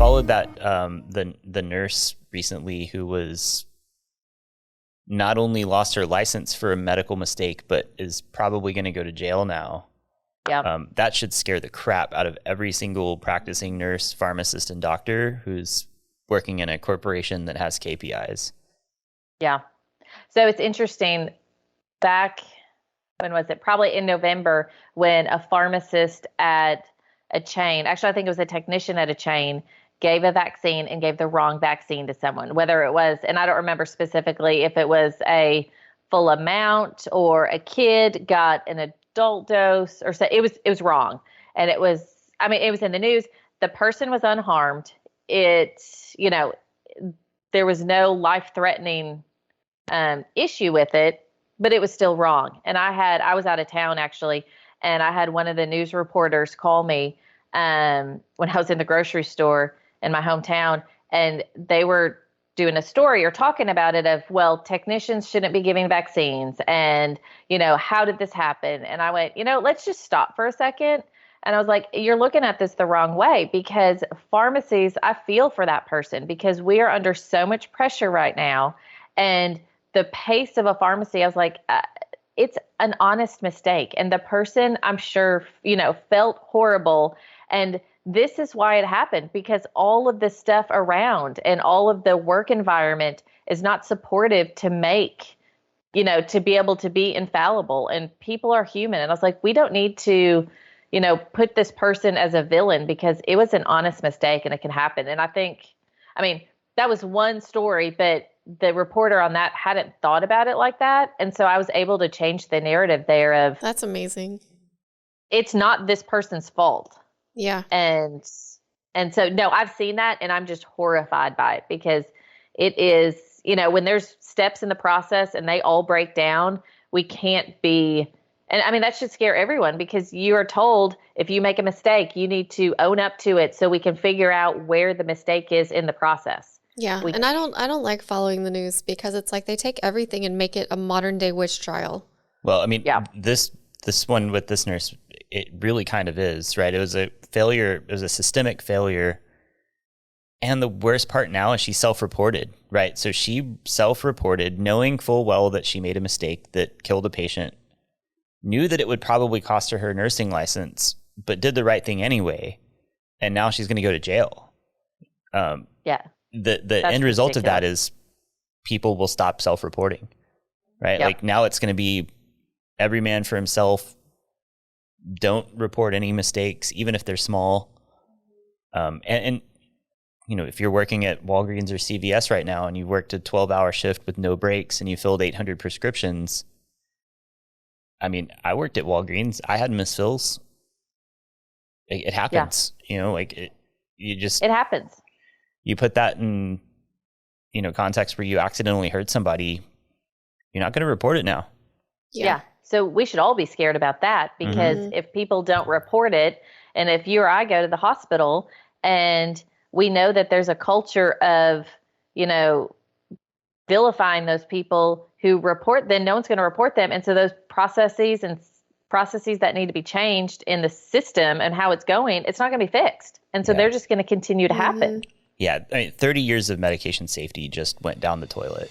followed that the nurse recently who was not only lost her license for a medical mistake, but is probably going to go to jail now. Yeah. That should scare the crap out of every single practicing nurse, pharmacist, and doctor who's working in a corporation that has KPIs. Yeah. So it's interesting. Back, when was it? Probably in November, when a pharmacist at a chain, actually, I think it was a technician at a chain, gave a vaccine and gave the wrong vaccine to someone, whether it was, and I don't remember specifically if it was a full amount or a kid got an adult dose, or so. It was wrong. And it was in the news. The person was unharmed. There was no life-threatening issue with it, but it was still wrong. And I was out of town actually, and I had one of the news reporters call me when I was in the grocery store in my hometown, and they were doing a story or talking about it of, well, technicians shouldn't be giving vaccines, and how did this happen? And I went, let's just stop for a second. And I was like, you're looking at this the wrong way, because pharmacies, I feel for that person, because we are under so much pressure right now. And the pace of a pharmacy, I was like, it's an honest mistake. And the person, I'm sure, felt horrible. And this is why it happened, because all of the stuff around and all of the work environment is not supportive to make, to be able to be infallible. And people are human. And I was like, we don't need to, put this person as a villain, because it was an honest mistake and it can happen. And that was one story, but the reporter on that hadn't thought about it like that. And so I was able to change the narrative there of, that's amazing. It's not this person's fault. Yeah. And so, no, I've seen that, and I'm just horrified by it, because it is, when there's steps in the process and they all break down, we can't be, and that should scare everyone, because you are told if you make a mistake, you need to own up to it so we can figure out where the mistake is in the process. Yeah. And I don't like following the news, because it's like they take everything and make it a modern day witch trial. Well, this one with this nurse, it really kind of is, right? It was a failure. It was a systemic failure. And the worst part now is she self-reported, right? So she self-reported, knowing full well that she made a mistake that killed a patient, knew that it would probably cost her nursing license, but did the right thing anyway. And now she's going to go to jail. Yeah. The end result of that is people will stop self-reporting, right? Yep. Like now it's going to be every man for himself. Don't report any mistakes, even if they're small. And if you're working at Walgreens or CVS right now and you worked a 12-hour shift with no breaks and you filled 800 prescriptions. I worked at Walgreens. I had misfills. It happens, it happens. You put that in, context where you accidentally hurt somebody, you're not going to report it now. Yeah. So we should all be scared about that, because if people don't report it, and if you or I go to the hospital and we know that there's a culture of, vilifying those people who report, then no one's going to report them. And so those processes that need to be changed in the system and how it's going, it's not going to be fixed. And so they're just going to continue to happen. Yeah. 30 years of medication safety just went down the toilet.